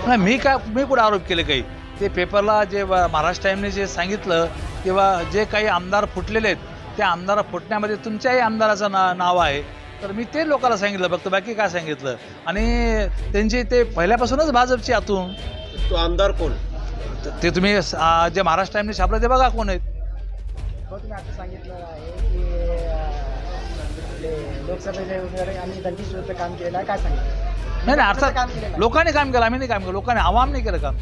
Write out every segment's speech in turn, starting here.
नाही, मी कुठं आरोप केले काही? ते पेपरला जे महाराष्ट्र टाईमने जे सांगितलं किंवा जे काही आमदार फुटलेले आहेत त्या आमदार फुटण्यामध्ये तुमच्याही आमदाराचं नाव आहे, तर मी ते लोकांना सांगितलं फक्त, बाकी काय सांगितलं. आणि त्यांची ते पहिल्यापासूनच भाजपची आतून. तो आमदार कोण? ते तुम्ही जे महाराष्ट्र टाईमने छापलं ते बघा कोण आहेत. तुम्ही आता सांगितलं आहे की लोकसभेच्या उमेदवारी आम्ही दंडीचं काम केलेलं आहे, काय सांगितलं? नाही काम अर्थात केलेलं आहे. लोकांनी काम केलं, आम्ही नाही काम केलं. लोकांनी आवाम नाही केलं काम.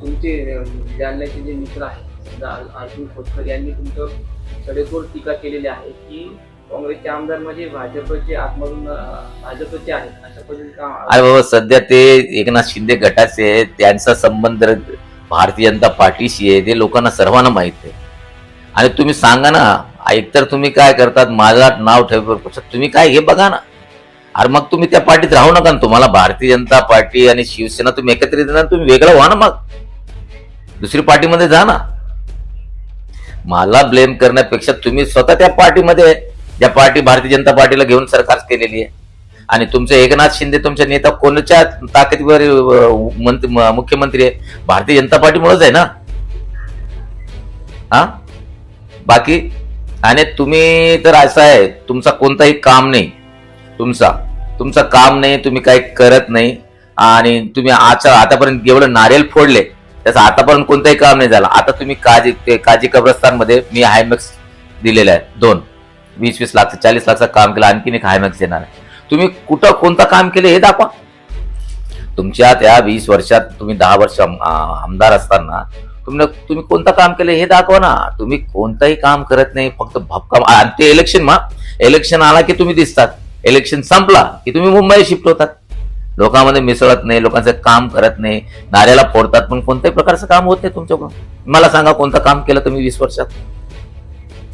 तुमचे जालन्याचे जे मित्र आहेत अर्जुन खोतकर यांनी तुमचं सडेतोड टीका केलेली आहे की काँग्रेसचे आमदार म्हणजे भाजपचे आतमधून भाजपचे आहेत अशा पद्धतीने. अरे बाबा, सध्या ते एकनाथ शिंदे गटाचे आहेत, त्यांचा संबंध भारतीय जनता पार्टीशी आहे, ते लोकांना सर्वांना माहित आहे. आणि तुम्ही सांगा ना, एकतर तुम्ही काय करतात, माझा नाव ठेवण्यापेक्षा तुम्ही काय हे बघा ना. अरे मग तुम्ही त्या पार्टीत राहू नका ना. तुम्हाला भारतीय जनता पार्टी आणि शिवसेना तुम्ही एकत्रित ना, तुम्ही वेगळं व्हा ना, मग दुसरी पार्टीमध्ये जा ना. मला ब्लेम करण्यापेक्षा तुम्ही स्वतः त्या पार्टीमध्ये, ज्या पार्टी भारतीय जनता पार्टीला घेऊन सरकार केलेली आहे, आणि तुमचे एकनाथ शिंदे तुमचे नेता कोणत्या ताकदीवर मुख्यमंत्री आहे? भारतीय जनता पार्टीमुळेच आहे ना. हा बाकी, आणि तुम्ही तर असं आहे, तुमचा कोणताही काम नाही, तुमचं काम नाही, तुम्ही काही करत नाही. आणि तुम्ही आतापर्यंत जेवढे नारियल फोडले त्याचं आतापर्यंत कोणतंही काम नाही झालं. आता तुम्ही काजी कब्रस्तानमध्ये मी हायमॅक्स दिलेलं आहे, 20-20 लाख 40 लाखचं काम केलं, आणखीन एक हायमॅक्स देणार आहे. तुम्ही कुठं कोणतं काम केलं हे दाखवा. तुमच्या त्या 20 वर्षात, तुम्ही 10 वर्ष आमदार असताना तुम्ही कोणतं काम केलं हे दाखवा ना. तुम्ही कोणतंही काम करत नाही, फक्त भपका. आणि ते इलेक्शन आला की तुम्ही दिसतात, इलेक्शन संपला की तुम्ही मुंबई शिफ्ट होतात, लोकांमध्ये मिसळत नाही, लोकांचं काम करत नाही, नाऱ्याला फोडतात, पण कोणत्याही प्रकारचं काम होत नाही तुमच्याकडून. मला सांगा कोणतं काम केलं तुम्ही 20 वर्षात?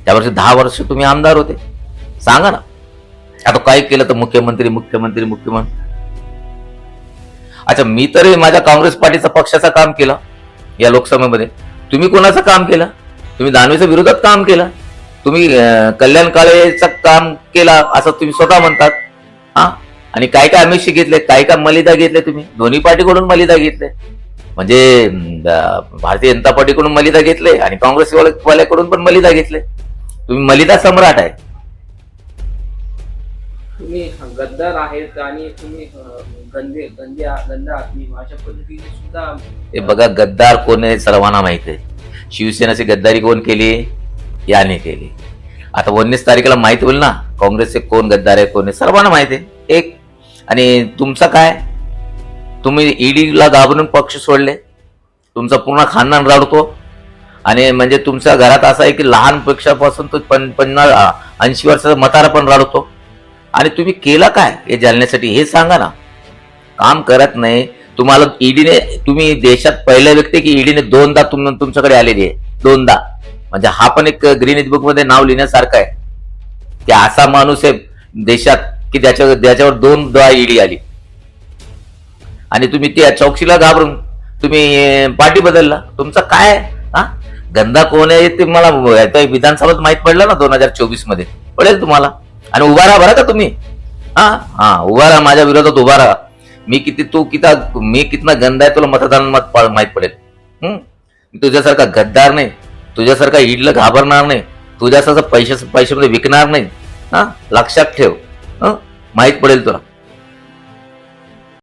त्यावर्षी 10 वर्ष तुम्ही आमदार होते, सांगा ना. आता काय केलं तर मुख्यमंत्री. अच्छा, मी तरी माझ्या काँग्रेस पार्टीचा पक्षाचं काम केलं या लोकसभेमध्ये. तुम्ही कोणाचं काम केलं? तुम्ही दानवेच्या विरोधात काम केलं, तुम्ही कल्याण काळेचं काम केलं असं तुम्ही स्वतः म्हणतात. हा, आणि काय काय आमिष घेतले, काय काय मलिदा घेतले तुम्ही? दोन्ही पार्टीकडून मलिदा घेतले, म्हणजे भारतीय जनता पार्टीकडून मलिदा घेतले आणि काँग्रेसवाल्याकडून पण मलिदा घेतले. तुम्ही मलिदा सम्राट आहे. तुम्ही गद्दार आहेत आणि तुम्ही गंदे आदमी अशा पद्धतीने सुद्धा. हे बघा, गद्दार कोण आहे सर्वांना माहित आहे. शिवसेनेची गद्दारी कोण केली? याने केली. आता 19 तारखेला माहित होईल ना काँग्रेसचे कोण गद्दार आहे, कोण आहे, सर्वांना माहित आहे. एक, आणि तुमचं काय, तुम्ही ईडीला घाबरून पक्ष सोडले, तुमचा पूर्ण खानदान रडतो. आणि म्हणजे तुमच्या घरात असं आहे की लहान पक्षापासून तो 50-80 वर्षाचा म्हातारा पण रडतो. आणि तुम्ही केलं काय हे जालन्यासाठी हे सांगा ना. काम करत नाही. तुम्हाला ईडीने, तुम्ही देशात पहिल्या व्यक्ती की ईडीने 2दा तुमच्याकडे आलेली आहे, 2दा. म्हणजे हा पण एक ग्रीनिज बुक मध्ये नाव लिहिण्यासारखं आहे की असा माणूस आहे देशात की ज्याच्यावर 2दा ईडी आली. आणि तुम्ही त्या चौकशीला घाबरून तुम्ही पार्टी बदलला. तुमचं काय? हा, गंदा कोण आहे ते मला विधानसभेत माहित पडलं ना 2024 मध्ये, पडेल तुम्हाला. आणि उभा राहा बरं का तुम्ही. हा, उभा राहा, माझ्या विरोधात उभा राहा. मी कितना गंदा आहे तुला मतदान माहित पडेल. तुझ्यासारखा गद्दार नाही, तुझ्यासारखा ईडला घाबरणार नाही, तुझ्यासारखा पैशामध्ये विकणार नाही. हा, लक्षात ठेव. माहित पडेल तुला.